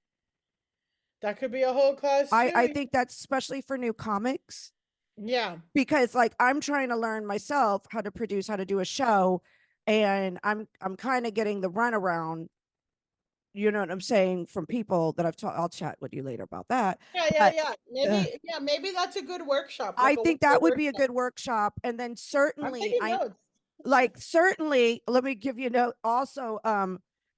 that could be a whole class I too. think that's especially for new comics, Yeah, because like I'm trying to learn myself how to produce, how to do a show, and I'm kind of getting the runaround. You know what I'm saying, from people that I've taught. I'll chat with you later about that. But uh, maybe that's a good workshop, I like a think one-day that would be a workshop. good workshop. And then I'm certainly taking I notes. like certainly let me give you a note also,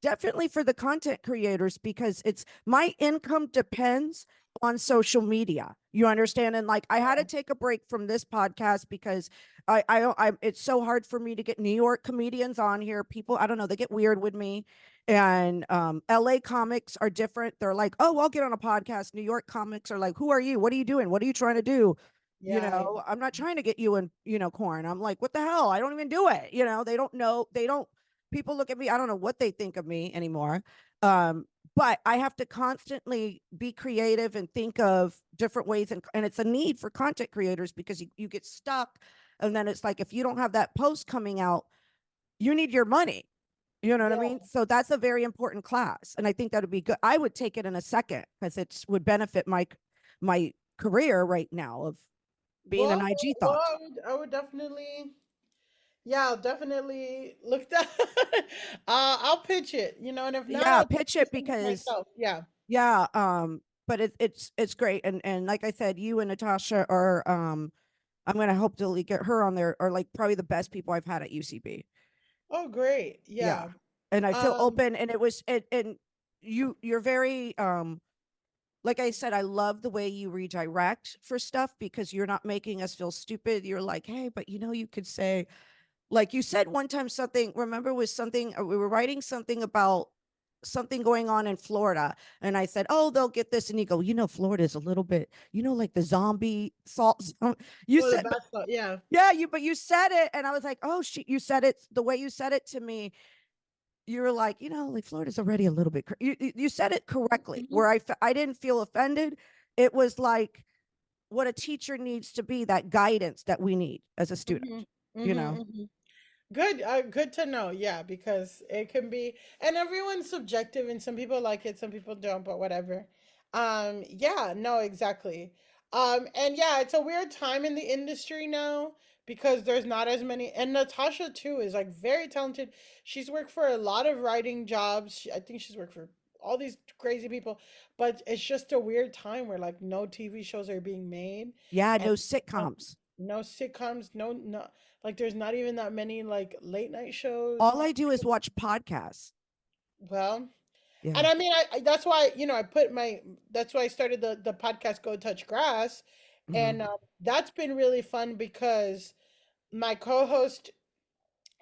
definitely for the content creators, because it's my income depends on social media, you understand. And like I had to Yeah, take a break from this podcast because I it's so hard for me to get New York comedians on here. People, I don't know, they get weird with me. And LA comics are different. They're like, oh, I'll get on a podcast. New York comics are like, who are you, what are you doing, what are you trying to do? yeah, I'm not trying to get you in, corn. I'm like, what the hell? I don't even do it. They don't know. They don't, people look at me. I don't know what they think of me anymore. But I have to constantly be creative and think of different ways. And it's a need for content creators because you get stuck. And then it's like, if you don't have that post coming out, you need your money. You know what I yeah. mean? So that's a very important class. And I think that would be good. I would take it in a second because it would benefit my career right now of being an Well, IG well, thought. I would definitely, yeah, I'll definitely look that. I'll pitch it, and if not, Yeah, I'll just pitch do it something because myself. Yeah. yeah, but it's great. And like I said, you and Natasha are I'm gonna hopefully get her on there, or like probably the best people I've had at UCB. Oh, great. Yeah. Yeah. And I feel Um, open, and it was and you're very like I said, I love the way you redirect for stuff because you're not making us feel stupid. You're like, hey, but you could say, like you said one time, something, remember, was something, we were writing something about something going on in Florida. And I said, oh, they'll get this. And you go, Florida is a little bit, like the zombie salt zone. You oh, the said, but basketball. Yeah. yeah, but you said it. And I was like, oh, you said it the way you said it to me. You were like, like Florida's already a little bit, you said it correctly, Hmm. where I didn't feel offended. It was like what a teacher needs to be, that guidance that we need as a student, Hmm. you know? Hmm. Good, good to know. Yeah, because it can be, and everyone's subjective, and some people like it, some people don't, but whatever. Yeah, no, exactly. And yeah, it's a weird time in the industry now because there's not as many. And Natasha too is like very talented. She's worked for a lot of writing jobs. I think she's worked for all these crazy people, but it's just a weird time where like no TV shows are being made, Yeah, and no no, sitcoms. no sitcoms, no, like there's not even that many like late night shows. All I do is watch podcasts. Well, Yeah. And I mean, that's why, I put that's why I started the podcast Go Touch Grass. Hmm. And that's been really fun because my co-host,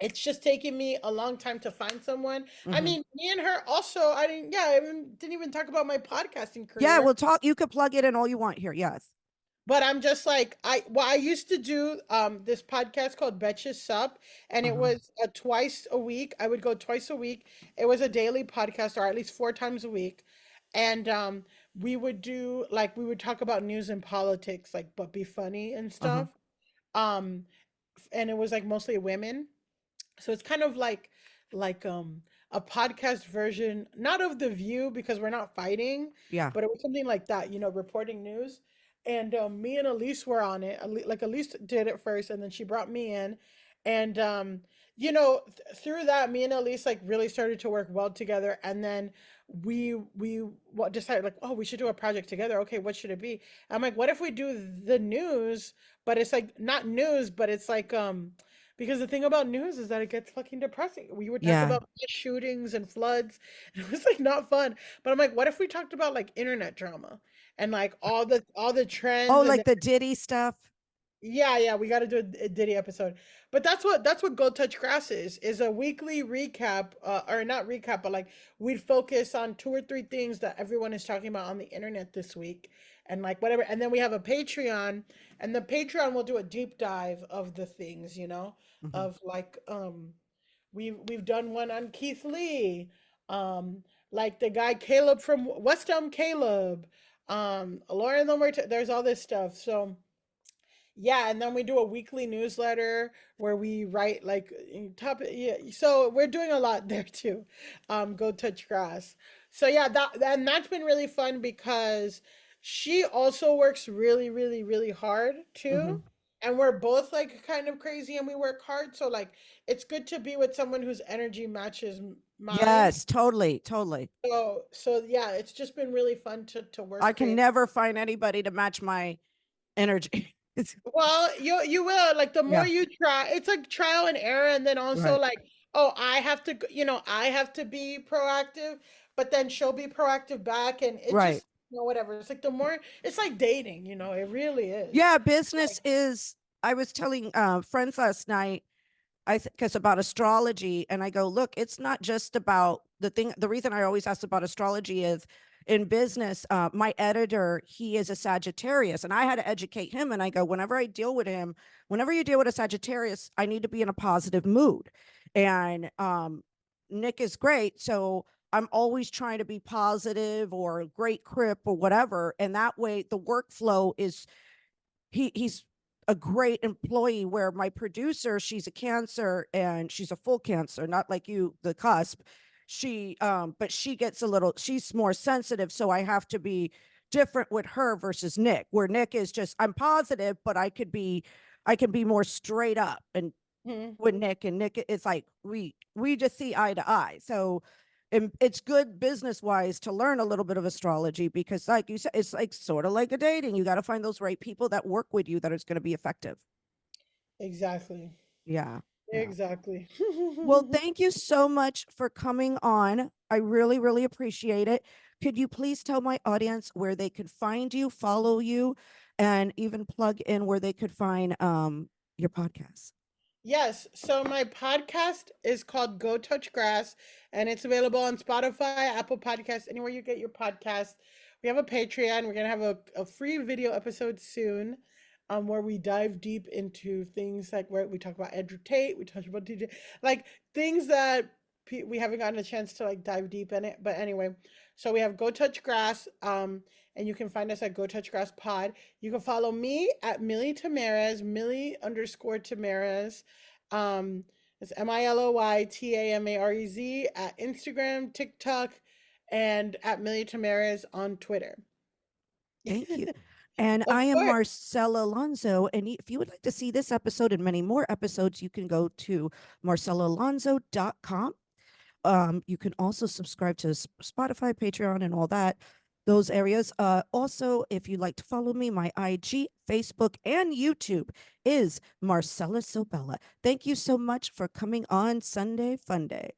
it's just taken me a long time to find someone. I Hmm. mean, me and her also, I didn't even talk about my podcasting Yeah, career. we'll talk. You could plug it in all you want here. Yes. But I'm just like, I used to do this podcast called Betches Sup, and it Uh-huh. was twice a week. I would go twice a week. It was a daily podcast, or at least four times a week. And we would talk about news and politics, like, but be funny and Uh-huh. stuff. Um and it was like mostly women. So it's kind of like a podcast version, not of The View because we're not fighting, Yeah. but it was something like that, reporting news. And me and Elise were on it. Like Elise did it first, and then she brought me in. And through that, me and Elise like really started to work well together. And then decided, like, oh, we should do a project together. Okay, what should it be? I'm like, what if we do the news, but it's like not news, but it's like because the thing about news is that it gets fucking depressing. We would talk Yeah. about mass shootings and floods. And it was like not fun. But I'm like, what if we talked about like internet drama and like all the Oh, trends and like the Diddy stuff. yeah, we got to do a Diddy episode. But that's what Go Touch Grass is a weekly recap, or not recap, but like we'd focus on two or three things that everyone is talking about on the internet this week, and like whatever. And then we have a Patreon, and the Patreon will do a deep dive of the things, Hmm. of like we've done one on Keith Lee, um, like the guy Caleb from West Elm Caleb, Lauren Lomert. There's all this stuff, so. Yeah, and then we do a weekly newsletter where we write like top. Yeah, so we're doing a lot there too. Go touch grass. So yeah, that's been really fun because she also works really, really, really hard Hmm. too, and we're both like kind of crazy and we work hard. So like, it's good to be with someone whose energy matches mine. Yes, totally, totally. So yeah, it's just been really fun to I work can creative. never find anybody to match my energy. Well, you will, like, the more Yeah. you try, it's like trial and error, and then also Right. like, oh, I have to be proactive, but then she'll be proactive back, and it Right. just, whatever. It's like the more, it's like dating, it really is. Yeah, business is. I was telling friends last night, I think it's about astrology, and I go, look, it's not just about the thing. The reason I always ask about astrology is in business. My editor, he is a Sagittarius, and I had to educate him. And I go, whenever I deal with him, whenever you deal with a Sagittarius, I need to be in a positive mood. And Nick is great, so I'm always trying to be positive or great crip or whatever, and that way the workflow is he's a great employee. Where my producer, she's a Cancer, and she's a full Cancer, not like you, the cusp. She but she gets a little, she's more sensitive, so I have to be different with her versus Nick, where Nick is just, I'm positive, but I can be more straight up. And Mhm. with Nick, and Nick, it's like we just see eye to eye. So it's good business wise to learn a little bit of astrology, because like you said, it's like sort of like a dating. You got to find those right people that work with you that is going to be effective. Exactly. Yeah. Yeah. Exactly. Well, thank you so much for coming on. I really, really appreciate it. Could you please tell my audience where they could find you, follow you, and even plug in where they could find your podcast? Yes. So my podcast is called Go Touch Grass, and it's available on Spotify, Apple Podcasts, anywhere you get your podcast. We have a Patreon. We're gonna have a free video episode soon, where we dive deep into things like where we talk about Andrew Tate, we talk about DJ, like things that we haven't gotten a chance to like dive deep in it. But anyway, so we have Go Touch Grass, and you can find us at Go Touch Grass Pod. You can follow me at Millie Tamarez, Millie_Tamarez. Um, it's MILOYTAMAREZ at Instagram, TikTok, and at Millie Tamarez on Twitter. Thank you. And Of I am course. Marcela Alonso. And if you would like to see this episode and many more episodes, you can go to marcelalonso.com. You can also subscribe to Spotify, Patreon, and all that, those areas. Also, if you'd like to follow me, my IG, Facebook, and YouTube is Marcela Sobella. Thank you so much for coming on Sunday Funday.